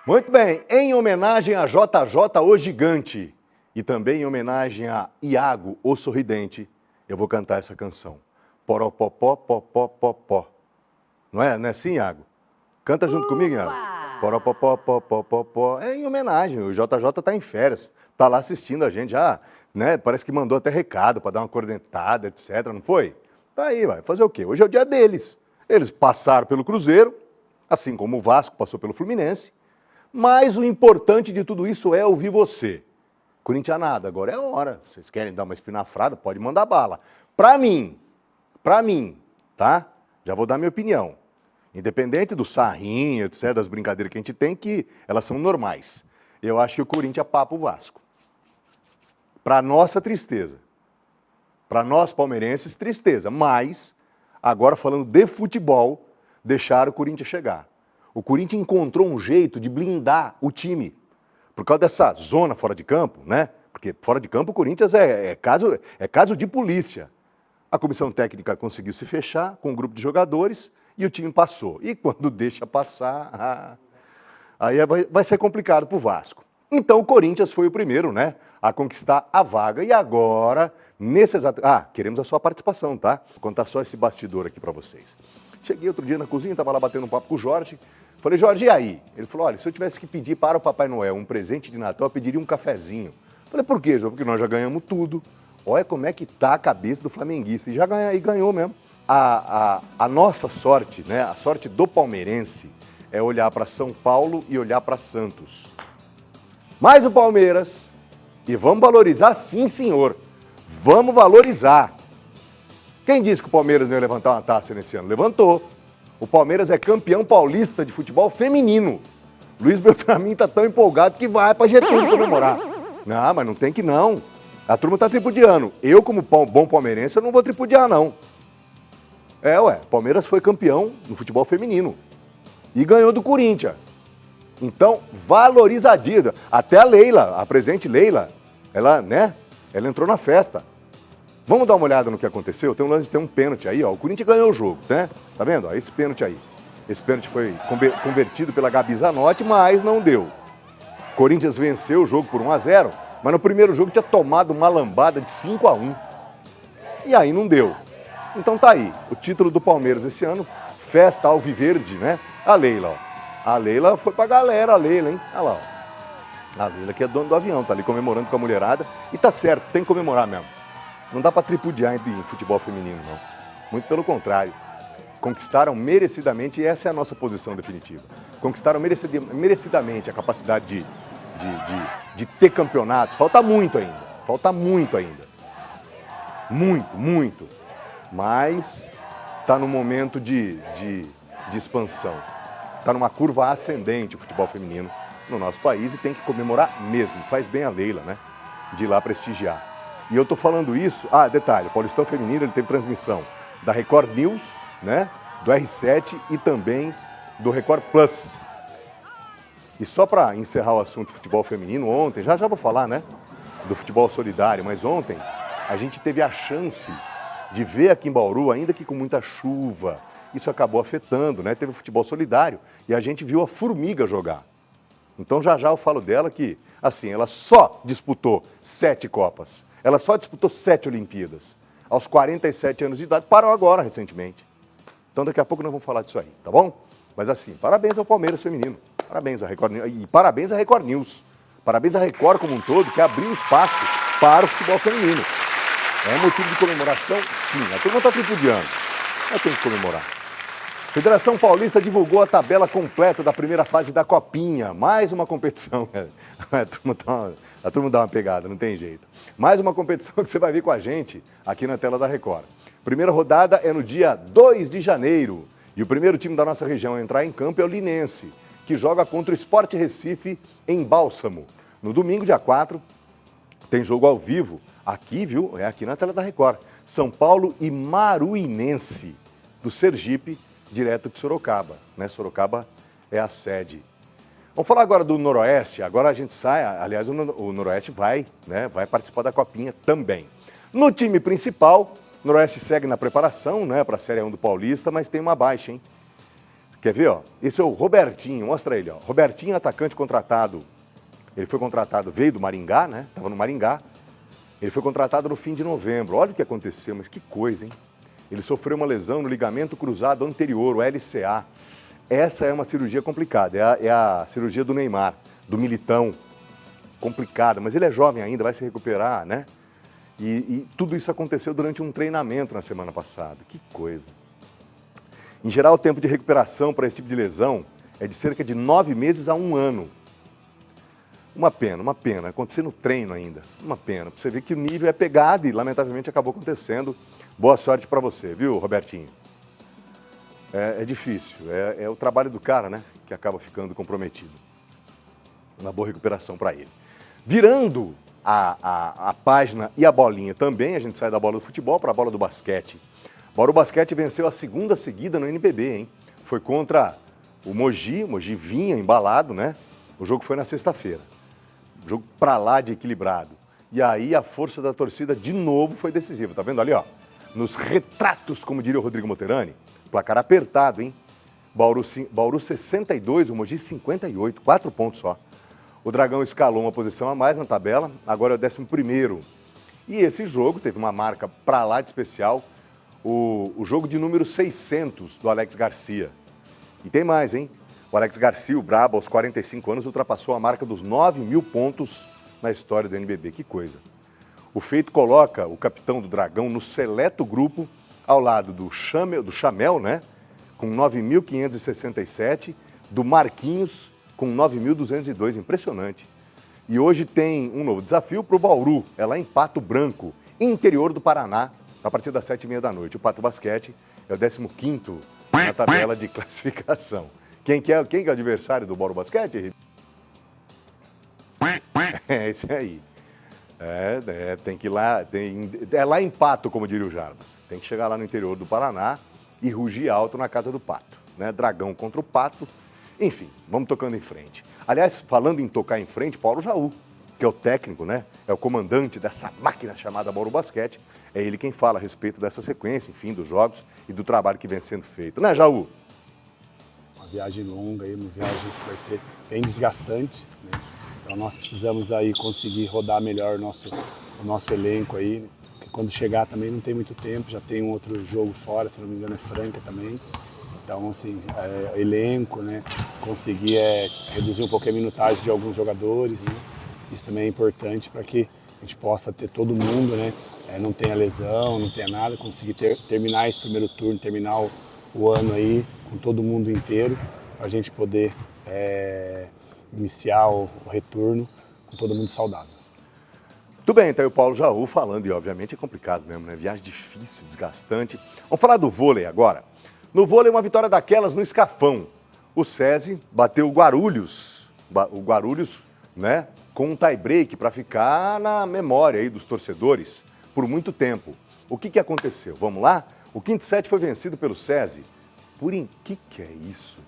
Muito bem, em homenagem a JJ, o Gigante, e também em homenagem a Iago, o Sorridente, eu vou cantar essa canção. Poropopó, popó, popó. Não é assim, Iago? Canta junto comigo, Iago. Poropopó, popó, popó. É em homenagem, o JJ tá em férias, tá lá assistindo a gente já, né? Parece que mandou até recado para dar uma cornetada, etc, não foi? Tá aí, vai fazer o quê? Hoje é o dia deles. Eles passaram pelo Cruzeiro, assim como o Vasco passou pelo Fluminense, mas o importante de tudo isso é ouvir você. Corinthians nada, agora é a hora. Vocês querem dar uma espinafrada? Pode mandar bala. Pra mim, tá? Já vou dar minha opinião. Independente do sarrinho, etc., das brincadeiras que a gente tem, que elas são normais. Eu acho que o Corinthians papa o Vasco. Pra nossa tristeza. Pra nós palmeirenses, tristeza. Mas, agora falando de futebol, deixaram o Corinthians chegar. O Corinthians encontrou um jeito de blindar o time. Por causa dessa zona fora de campo, né? Porque fora de campo o Corinthians é caso de polícia. A comissão técnica conseguiu se fechar com um grupo de jogadores e o time passou. E quando deixa passar, aí vai ser complicado para o Vasco. Então o Corinthians foi o primeiro, né, a conquistar a vaga. E agora, nesse exato... queremos a sua participação, tá? Vou contar só esse bastidor aqui para vocês. Cheguei outro dia na cozinha, estava lá batendo um papo com o Jorge. Falei, Jorge, e aí? Ele falou, olha, se eu tivesse que pedir para o Papai Noel um presente de Natal, eu pediria um cafezinho. Falei, por quê, João? Porque nós já ganhamos tudo. Olha como é que tá a cabeça do flamenguista. E já ganhou mesmo. A nossa sorte, né, a sorte do palmeirense, é olhar para São Paulo e olhar para Santos. Mais o Palmeiras, e vamos valorizar sim, senhor. Vamos valorizar. Quem disse que o Palmeiras não ia levantar uma taça nesse ano? Levantou. O Palmeiras é campeão paulista de futebol feminino. Luiz Beltramin tá tão empolgado que vai pra Getúlio comemorar. Não, mas não tem que não. A turma tá tripudiando. Eu, como bom palmeirense, eu não vou tripudiar, não. Palmeiras foi campeão no futebol feminino. E ganhou do Corinthians. Então, valorizadinha. Até a Leila, a presidente Leila, ela entrou na festa. Vamos dar uma olhada no que aconteceu? Tem um pênalti aí, ó. O Corinthians ganhou o jogo, né? Tá vendo? Ó, esse pênalti aí. Esse pênalti foi convertido pela Gabi Zanotti, mas não deu. O Corinthians venceu o jogo por 1-0, mas no primeiro jogo tinha tomado uma lambada de 5-1. E aí não deu. Então tá aí. O título do Palmeiras esse ano, Festa Alviverde, né? A Leila, ó. A Leila foi pra galera, a Leila, hein? Olha lá, ó. A Leila que é dono do avião, tá ali comemorando com a mulherada. E tá certo, tem que comemorar mesmo. Não dá para tripudiar em futebol feminino, não. Muito pelo contrário. Conquistaram merecidamente, e essa é a nossa posição definitiva. Conquistaram merecidamente a capacidade de ter campeonatos. Falta muito ainda. Muito. Mas está num momento de expansão. Está numa curva ascendente o futebol feminino no nosso país e tem que comemorar mesmo. Faz bem a Leila, né? De ir lá prestigiar. E eu tô falando isso, detalhe, o Paulistão Feminino ele teve transmissão da Record News, né, do R7 e também do Record Plus. E só para encerrar o assunto futebol feminino, ontem, já vou falar, né, do futebol solidário, mas ontem a gente teve a chance de ver aqui em Bauru, ainda que com muita chuva, isso acabou afetando, né, teve o futebol solidário e a gente viu a Formiga jogar. Então já eu falo dela que, assim, ela só disputou 7 Copas. Ela só disputou 7 Olimpíadas. Aos 47 anos de idade, parou agora, recentemente. Então daqui a pouco nós vamos falar disso aí, tá bom? Mas assim, parabéns ao Palmeiras feminino. Parabéns à Record News. E parabéns à Record News. Parabéns à Record como um todo, que abriu espaço para o futebol feminino. É motivo de comemoração? Sim. A turma está tripudiando. Mas tem que comemorar. Federação Paulista divulgou a tabela completa da primeira fase da Copinha. Mais uma competição. A turma dá uma pegada, não tem jeito. Mais uma competição que você vai ver com a gente aqui na tela da Record. Primeira rodada é no dia 2 de janeiro. E o primeiro time da nossa região a entrar em campo é o Linense, que joga contra o Sport Recife em Bálsamo. No domingo, dia 4, tem jogo ao vivo. Aqui, viu? É aqui na tela da Record. São Paulo e Maruinense, do Sergipe, direto de Sorocaba. Né? Sorocaba é a sede. Vamos falar agora do Noroeste. Agora a gente sai, aliás, o Noroeste vai participar da Copinha também. No time principal, o Noroeste segue na preparação, né, para a Série 1 do Paulista, mas tem uma baixa, hein? Quer ver, ó? Esse é o Robertinho, mostra ele, ó. Robertinho, atacante contratado. Ele foi contratado, veio do Maringá, né? Estava no Maringá. Ele foi contratado no fim de novembro. Olha o que aconteceu, mas que coisa, hein? Ele sofreu uma lesão no ligamento cruzado anterior, o LCA. Essa é uma cirurgia complicada, é a cirurgia do Neymar, do Militão. Complicada, mas ele é jovem ainda, vai se recuperar, né? E tudo isso aconteceu durante um treinamento na semana passada. Que coisa. Em geral, o tempo de recuperação para esse tipo de lesão é de cerca de 9 meses a 1 ano. Uma pena. Acontecer no treino ainda. Uma pena. Pra você ver que o nível é pegado e, lamentavelmente, acabou acontecendo. Boa sorte para você, viu, Robertinho? É difícil. É o trabalho do cara, né? Que acaba ficando comprometido. Uma boa recuperação para ele. Virando a página e a bolinha também, a gente sai da bola do futebol para a bola do basquete. Bora, o basquete venceu a segunda seguida no NBB, hein? Foi contra o Mogi vinha embalado, né? O jogo foi na sexta-feira. Jogo pra lá de equilibrado. E aí a força da torcida de novo foi decisiva. Tá vendo ali, ó? Nos retratos, como diria o Rodrigo Moterani, placar apertado, hein? Bauru 62, o Mogi 58, 4 pontos só. O Dragão escalou uma posição a mais na tabela, agora é o 11º. E esse jogo teve uma marca pra lá de especial, o jogo de número 600 do Alex Garcia. E tem mais, hein? O Alex Garcia, o brabo, aos 45 anos, ultrapassou a marca dos 9.000 pontos na história do NBB. Que coisa. O feito coloca o capitão do Dragão no seleto grupo, ao lado do Chamel, né? Com 9.567, do Marquinhos, com 9.202. Impressionante. E hoje tem um novo desafio para o Bauru. É lá em Pato Branco, interior do Paraná, a partir das 7h30 da noite. O Pato Basquete é o 15º na tabela de classificação. Quem que é o adversário do Bauru Basquete? É esse aí. Tem que ir lá, é lá em Pato, como diria o Jarbas. Tem que chegar lá no interior do Paraná e rugir alto na casa do Pato. Né? Dragão contra o Pato. Enfim, vamos tocando em frente. Aliás, falando em tocar em frente, Paulo Jaú, que é o técnico, né? É o comandante dessa máquina chamada Bauru Basquete. É ele quem fala a respeito dessa sequência, enfim, dos jogos e do trabalho que vem sendo feito. Né, Jaú? Uma viagem longa, uma viagem que vai ser bem desgastante, né? Então nós precisamos aí conseguir rodar melhor o nosso elenco aí, porque quando chegar também não tem muito tempo, já tem um outro jogo fora, se não me engano é Franca também. Então, assim, elenco, né? Conseguir reduzir um pouco a minutagem de alguns jogadores, né? Isso também é importante para que a gente possa ter todo mundo, né? Não tenha lesão, não tenha nada, conseguir terminar esse primeiro turno, terminar o ano aí com todo mundo inteiro, para a gente poder iniciar o retorno com todo mundo saudável. Tudo bem, então o Paulo Jaú falando, e obviamente é complicado mesmo, né? Viagem difícil, desgastante. Vamos falar do vôlei agora. No vôlei, uma vitória daquelas no Escafão. O SESI bateu o Guarulhos, né? Com um tie-break para ficar na memória aí dos torcedores por muito tempo. O que aconteceu? Vamos lá? O quinto set foi vencido pelo SESI. Que é isso?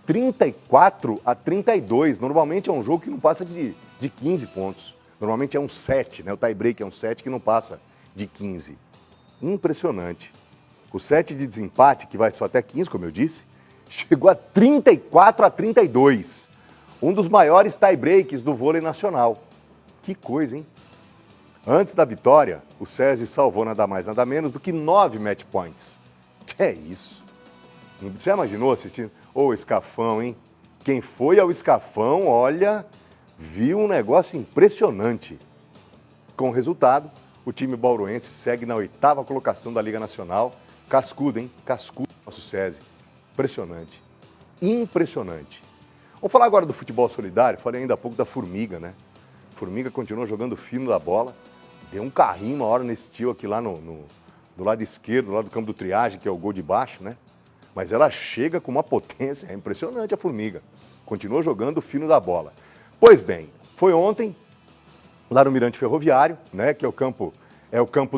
34-32. Normalmente é um jogo que não passa de 15 pontos. Normalmente é um set, né? O tie-break é um set que não passa de 15. Impressionante. O set de desempate, que vai só até 15, como eu disse, chegou a 34-32. Um dos maiores tie-breaks do vôlei nacional. Que coisa, hein? Antes da vitória, o SESI salvou nada mais, nada menos do que 9 match points. Que é isso? Você imaginou assistindo? Ô, Escafão, hein? Quem foi ao Escafão, olha, viu um negócio impressionante. Com o resultado, o time bauruense segue na 8ª colocação da Liga Nacional. Cascudo, hein? Cascudo, nosso SESI. Impressionante. Impressionante. Vamos falar agora do futebol solidário. Falei ainda há pouco da Formiga, né? Formiga continuou jogando fino da bola. Deu um carrinho uma hora nesse tio aqui lá do lado esquerdo, do lado do campo do triagem, que é o gol de baixo, né? Mas ela chega com uma potência, é impressionante a Formiga. Continuou jogando fino da bola. Pois bem, foi ontem, lá no Mirante Ferroviário, né? Que é o campo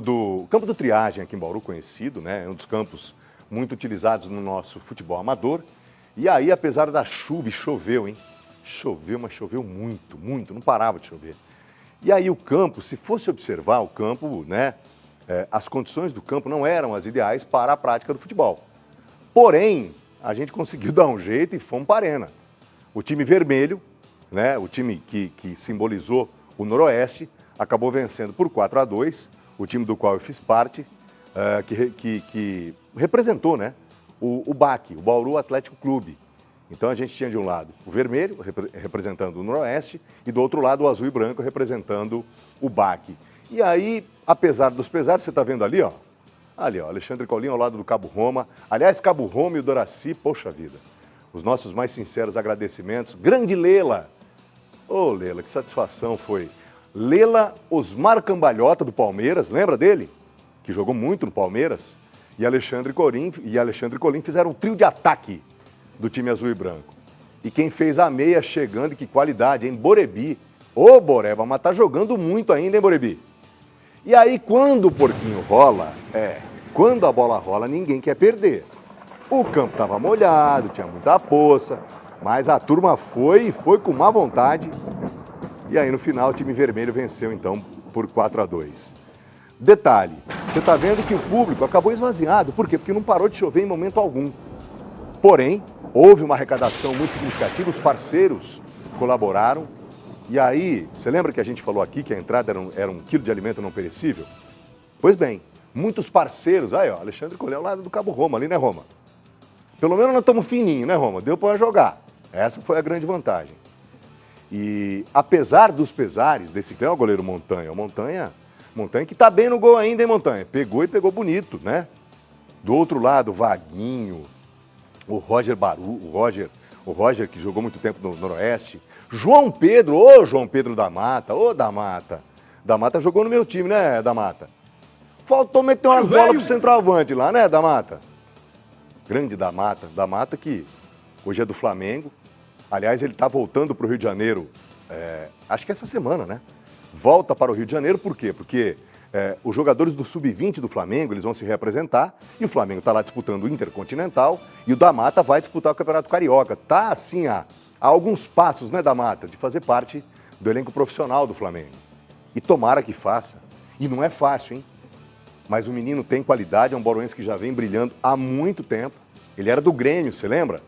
do triagem aqui em Bauru, conhecido, né? É um dos campos muito utilizados no nosso futebol amador. E aí, apesar da chuva, e choveu, hein? Choveu, mas choveu muito, muito, não parava de chover. E aí o campo, se fosse observar o campo, né? As condições do campo não eram as ideais para a prática do futebol. Porém, a gente conseguiu dar um jeito e fomos para a arena. O time vermelho, né, o time que simbolizou o Noroeste, acabou vencendo por 4-2, o time do qual eu fiz parte, que representou, né, o BAC, o Bauru Atlético Clube. Então a gente tinha de um lado o vermelho, representando o Noroeste, e do outro lado o azul e branco, representando o BAC. E aí, apesar dos pesares, você está vendo ali, ó, Alexandre Colinho ao lado do Cabo Roma. Aliás, Cabo Roma e o Doraci, poxa vida, os nossos mais sinceros agradecimentos. Grande Lela! Ô, Lela, que satisfação foi. Lela Osmar Cambalhota, do Palmeiras, lembra dele? Que jogou muito no Palmeiras. E Alexandre Colim fizeram um trio de ataque do time azul e branco. E quem fez a meia chegando, que qualidade, hein? Borebi. Ô, Boreba, mas tá jogando muito ainda, hein, Borebi? E aí, quando o porquinho rola, quando a bola rola, ninguém quer perder. O campo estava molhado, tinha muita poça, mas a turma foi com má vontade. E aí, no final, o time vermelho venceu, então, por 4-2. Detalhe, você está vendo que o público acabou esvaziado. Por quê? Porque não parou de chover em momento algum. Porém, houve uma arrecadação muito significativa, os parceiros colaboraram. E aí, você lembra que a gente falou aqui que a entrada era um quilo de alimento não perecível? Pois bem, muitos parceiros, aí ó, Alexandre Colhão ao lado do Cabo Roma, ali, né, Roma? Pelo menos nós estamos fininhos, né, Roma? Deu para jogar. Essa foi a grande vantagem. E apesar dos pesares desse Cléo, o goleiro Montanha, Montanha que tá bem no gol ainda, hein, Montanha? Pegou e pegou bonito, né? Do outro lado, Vaguinho, o Roger Baru, o Roger que jogou muito tempo no Noroeste. João Pedro, João Pedro da Mata, da Mata. Da Mata jogou no meu time, né, da Mata? Faltou meter umas bolas pro centroavante lá, né, da Mata? Grande da Mata que hoje é do Flamengo. Aliás, ele tá voltando pro Rio de Janeiro, acho que essa semana, né? Volta para o Rio de Janeiro, por quê? Porque os jogadores do Sub-20 do Flamengo, eles vão se reapresentar, e o Flamengo está lá disputando o Intercontinental, e o da Mata vai disputar o Campeonato Carioca. Tá, assim, há alguns passos, né, da Mata, de fazer parte do elenco profissional do Flamengo. E tomara que faça. E não é fácil, hein? Mas o menino tem qualidade, é um bauruense que já vem brilhando há muito tempo. Ele era do Grêmio, você lembra?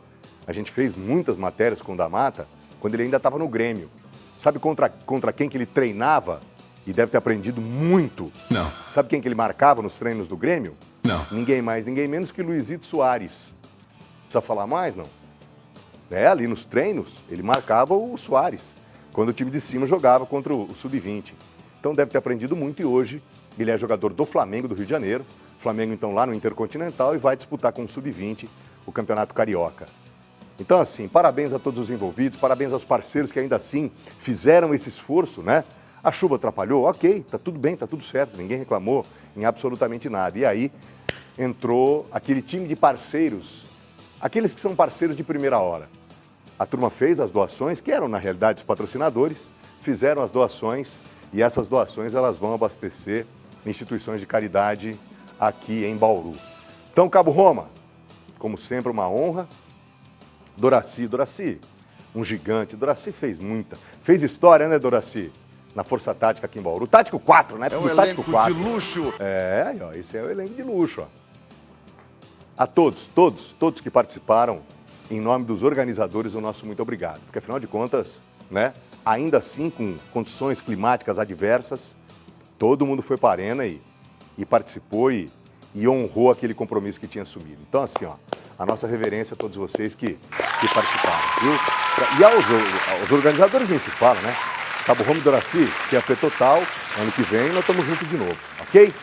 A gente fez muitas matérias com o da Mata, quando ele ainda estava no Grêmio. Sabe contra quem que ele treinava? E deve ter aprendido muito. Não. Sabe quem que ele marcava nos treinos do Grêmio? Não. Ninguém mais, ninguém menos que Luizito Soares. Precisa falar mais, não? Ali nos treinos, ele marcava o Soares, quando o time de cima jogava contra o Sub-20. Então deve ter aprendido muito e hoje ele é jogador do Flamengo do Rio de Janeiro. Flamengo, então, lá no Intercontinental e vai disputar com o Sub-20 o Campeonato Carioca. Então, assim, parabéns a todos os envolvidos, parabéns aos parceiros que ainda assim fizeram esse esforço, né? A chuva atrapalhou? Ok, tá tudo bem, tá tudo certo, ninguém reclamou em absolutamente nada. E aí entrou aquele time de parceiros, aqueles que são parceiros de primeira hora. A turma fez as doações, que eram na realidade os patrocinadores, fizeram as doações e essas doações elas vão abastecer instituições de caridade aqui em Bauru. Então, Cabo Roma, como sempre, uma honra. Doraci, um gigante. Doraci fez história, né, Doraci? Na Força Tática aqui em Bauru. Tático 4, né? É um Tático elenco 4. de luxo. Esse é o elenco de luxo, ó. A todos que participaram, em nome dos organizadores, o nosso muito obrigado. Porque, afinal de contas, né, ainda assim, com condições climáticas adversas, todo mundo foi para a arena e participou e honrou aquele compromisso que tinha assumido. Então, assim, ó, a nossa reverência a todos vocês que participaram, viu? E aos organizadores nem se fala, né? Cabo Roma e Doraci, que é a Total, ano que vem nós estamos juntos de novo, ok?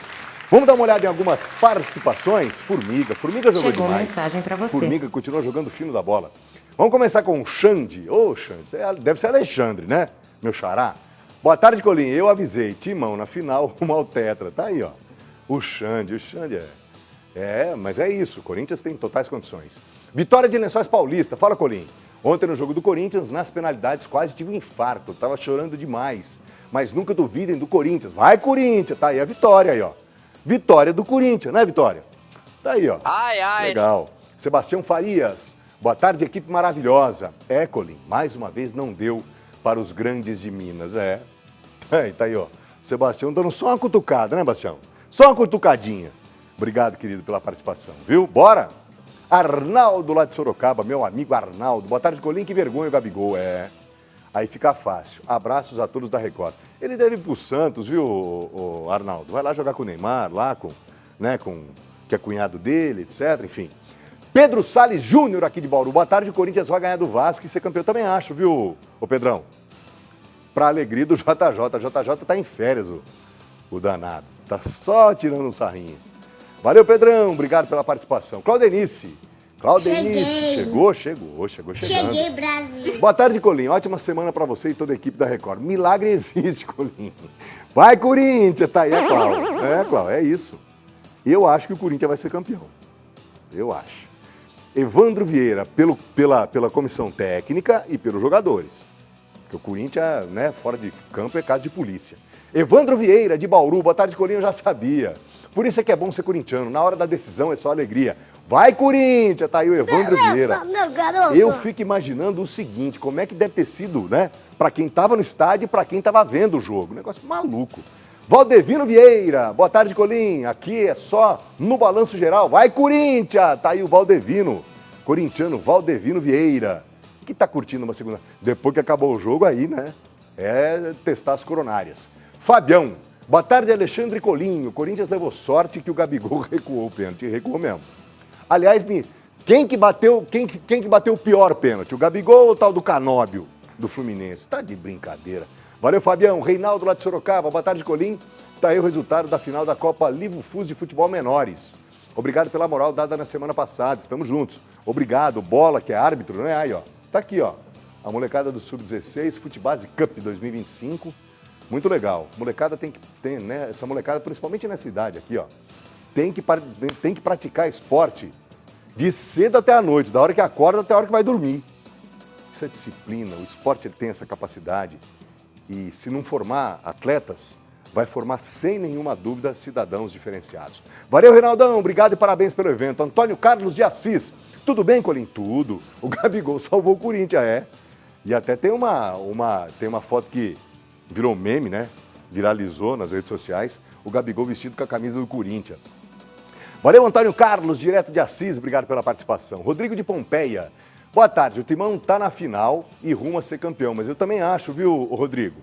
Vamos dar uma olhada em algumas participações? Formiga jogou Chegou demais. mensagem para você. Formiga continua jogando fino da bola. Vamos começar com o Xande. Xande, deve ser Alexandre, né? Meu xará. Boa tarde, Colinho. Eu avisei. Timão, na final, rumo ao tetra. Tá aí, ó. O Xande mas é isso. O Corinthians tem totais condições. Vitória de Lençóis Paulista. Fala, Colinho. Ontem no jogo do Corinthians, nas penalidades, quase tive um infarto. Tava chorando demais. Mas nunca duvidem do Corinthians. Vai, Corinthians. Tá aí a vitória aí, ó. Vitória do Corinthians, né, Vitória? Tá aí, ó. Ai. Legal. Sebastião Farias. Boa tarde, equipe maravilhosa. Colin, mais uma vez não deu para os grandes de Minas. Tá aí, ó. Sebastião dando só uma cutucada, né, Bastião? Só uma cutucadinha. Obrigado, querido, pela participação, viu? Bora! Arnaldo lá de Sorocaba, meu amigo Arnaldo. Boa tarde, Colim, que vergonha o Gabigol. Aí fica fácil. Abraços a todos da Record. Ele deve ir pro Santos, viu, o Arnaldo? Vai lá jogar com o Neymar, lá que é cunhado dele, etc, enfim. Pedro Salles Júnior aqui de Bauru. Boa tarde, o Corinthians vai ganhar do Vasco e ser campeão. Também acho, viu, ô Pedrão? Pra alegria do JJ. JJ tá em férias, o danado. Tá só tirando um sarrinho. Valeu, Pedrão. Obrigado pela participação. Claudenice. Chegou chegando. Cheguei, Brasil. Boa tarde, Colim. Ótima semana pra você e toda a equipe da Record. Milagre existe, Colim. Vai, Corinthians. Tá aí, Cláudio. É isso. Eu acho que o Corinthians vai ser campeão. Eu acho. Evandro Vieira, pela comissão técnica e pelos jogadores. Porque o Corinthians, né, fora de campo é caso de polícia. Evandro Vieira, de Bauru. Boa tarde, Colinho, eu já sabia. Por isso é que é bom ser corintiano. Na hora da decisão é só alegria. Vai, Corinthians! Tá aí o Evandro Vieira. Meu garoto. Eu fico imaginando o seguinte, como é que deve ter sido, né? Pra quem tava no estádio e pra quem tava vendo o jogo. Negócio maluco. Valdevino Vieira. Boa tarde, Colim. Aqui é só no Balanço Geral. Vai, Corinthians! Tá aí o Valdevino. Corintiano Valdevino Vieira. Que tá curtindo uma segunda. Depois que acabou o jogo aí, né? É testar as coronárias. Fabião. Boa tarde, Alexandre Colinho. O Corinthians levou sorte que o Gabigol recuou o pênalti. Recuou mesmo. Aliás, quem que bateu o pior pênalti? O Gabigol ou o tal do Canóbio, do Fluminense? Tá de brincadeira. Valeu, Fabião. Reinaldo lá de Sorocaba. Boa tarde, Colim. Tá aí o resultado da final da Copa Livo Fus de Futebol Menores. Obrigado pela moral dada na semana passada. Estamos juntos. Obrigado. Bola, que é árbitro, né? Aí, ó. Tá aqui, ó. A molecada do Sub-16, Futebase Cup 2025. Muito legal. Molecada tem que ter, né? Essa molecada, principalmente nessa idade aqui, ó. Tem que praticar esporte de cedo até a noite, da hora que acorda até a hora que vai dormir. Isso é disciplina. O esporte ele tem essa capacidade. E se não formar atletas, vai formar sem nenhuma dúvida cidadãos diferenciados. Valeu, Reinaldão. Obrigado e parabéns pelo evento. Antônio Carlos de Assis. Tudo bem, Colim? Tudo. O Gabigol salvou o Corinthians, é. E até tem uma foto que virou meme, né? Viralizou nas redes sociais. O Gabigol vestido com a camisa do Corinthians. Valeu, Antônio Carlos, direto de Assis. Obrigado pela participação. Rodrigo de Pompeia. Boa tarde. O Timão tá na final e rumo a ser campeão. Mas eu também acho, viu, Rodrigo?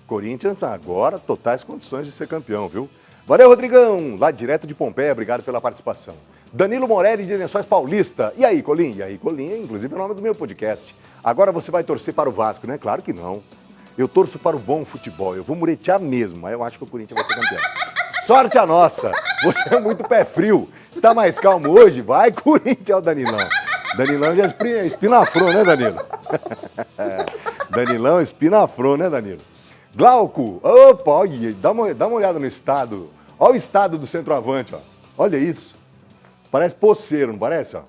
Corinthians agora, totais condições de ser campeão, viu? Valeu, Rodrigão. Lá direto de Pompeia. Obrigado pela participação. Danilo Morelli, de Lençóis Paulista. E aí, Colim? E aí, Colim, inclusive é o nome do meu podcast. Agora você vai torcer para o Vasco, né? Claro que não. Eu torço para o bom futebol. Eu vou muretear mesmo, mas eu acho que o Corinthians vai ser campeão. Sorte a nossa. Você é muito pé frio. Você tá mais calmo hoje? Vai, Corinthians, Danilão. Danilão já espinafrou, né, Danilo? Danilão espinafrou, né, Danilo? Glauco. Opa, olha, dá uma olhada no estado. Olha o estado do centroavante, ó. Olha isso. Parece poceiro, não parece, ó?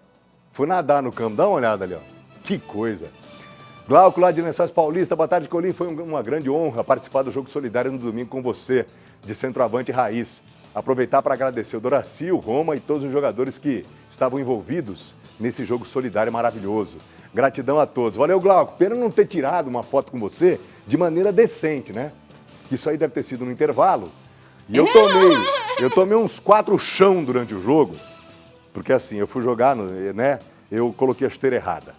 Foi nadar no campo. Dá uma olhada ali, ó. Que coisa. Glauco, lá de Lençóis Paulista. Boa tarde, Colim. Foi uma grande honra participar do Jogo Solidário no domingo com você, de centroavante raiz. Aproveitar para agradecer o Doraci, o Roma e todos os jogadores que estavam envolvidos nesse jogo solidário maravilhoso. Gratidão a todos. Valeu, Glauco. Pena não ter tirado uma foto com você de maneira decente, né? Isso aí deve ter sido no intervalo. E eu tomei uns 4 chão durante o jogo, porque assim, eu fui jogar, né? Eu coloquei a chuteira errada.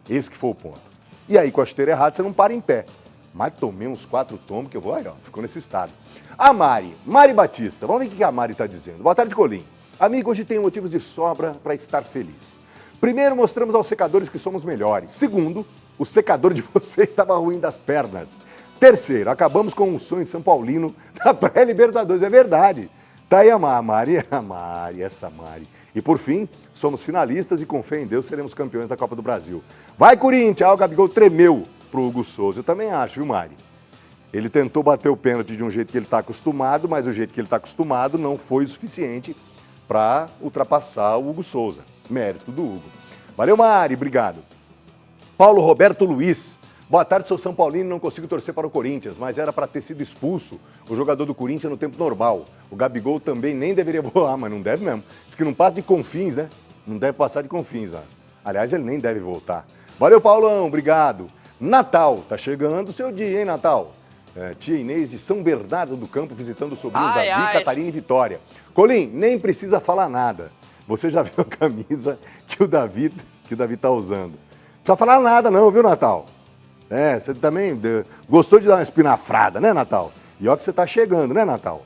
Esse que foi o ponto. E aí, com a chuteira errada, você não para em pé. Mas tomei uns 4 tombos que eu vou aí, ó. Ficou nesse estado. A Mari Batista. Vamos ver o que a Mari está dizendo. Boa tarde, Colim. Amigo, hoje tenho motivos de sobra para estar feliz. Primeiro, mostramos aos secadores que somos melhores. Segundo, o secador de vocês estava ruim das pernas. Terceiro, acabamos com um sonho São Paulino na pré-Libertadores. É verdade. Tá aí a Mari. E por fim, somos finalistas e com fé em Deus seremos campeões da Copa do Brasil. Vai, Corinthians! O Gabigol tremeu pro Hugo Souza. Eu também acho, viu, Mari? Ele tentou bater o pênalti de um jeito que ele está acostumado, mas o jeito que ele está acostumado não foi o suficiente para ultrapassar o Hugo Souza. Mérito do Hugo. Valeu, Mari. Obrigado. Paulo Roberto Luiz. Boa tarde, sou São Paulino e não consigo torcer para o Corinthians, mas era para ter sido expulso o jogador do Corinthians no tempo normal. O Gabigol também nem deveria voar, mas não deve mesmo. Diz que não passa de Confins, né? Não deve passar de Confins, né? Aliás, ele nem deve voltar. Valeu, Paulão. Obrigado. Natal. Tá chegando o seu dia, hein, Natal? Tia Inês de São Bernardo do Campo visitando os sobrinhos Davi, Catarina e Vitória. Colim, nem precisa falar nada. você já viu a camisa que o Davi tá usando? Não precisa falar nada não, viu, Natal? Você também gostou de dar uma espinafrada, né, Natal? E olha que você tá chegando, né, Natal?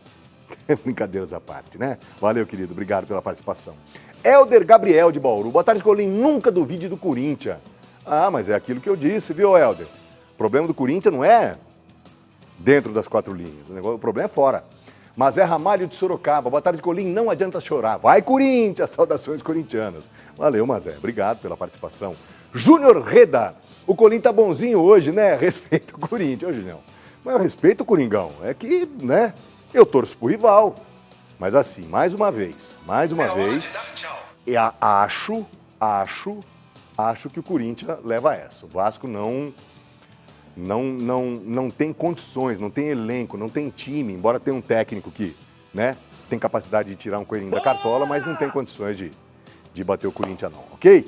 Brincadeiras à parte, né? Valeu, querido, obrigado pela participação. Helder Gabriel de Bauru. Boa tarde, Colim. Nunca duvide do Corinthians. Ah, mas é aquilo que eu disse, viu, Helder? O problema do Corinthians não é dentro das 4 linhas. O problema é fora. Mas é Ramalho de Sorocaba. Boa tarde, Colim. Não adianta chorar. Vai, Corinthians! Saudações corintianas. Valeu, Mazé. Obrigado pela participação. Júnior Reda. O Colim tá bonzinho hoje, né? Respeita o Corinthians. Ô, Julião. Mas eu respeito o Coringão. É que, né? Eu torço pro rival. Mas assim, mais uma vez, eu acho que o Corinthians leva essa. O Vasco não tem condições, não tem elenco, não tem time, embora tenha um técnico que, né, tem capacidade de tirar um coelhinho da cartola, mas não tem condições de bater o Corinthians não, ok?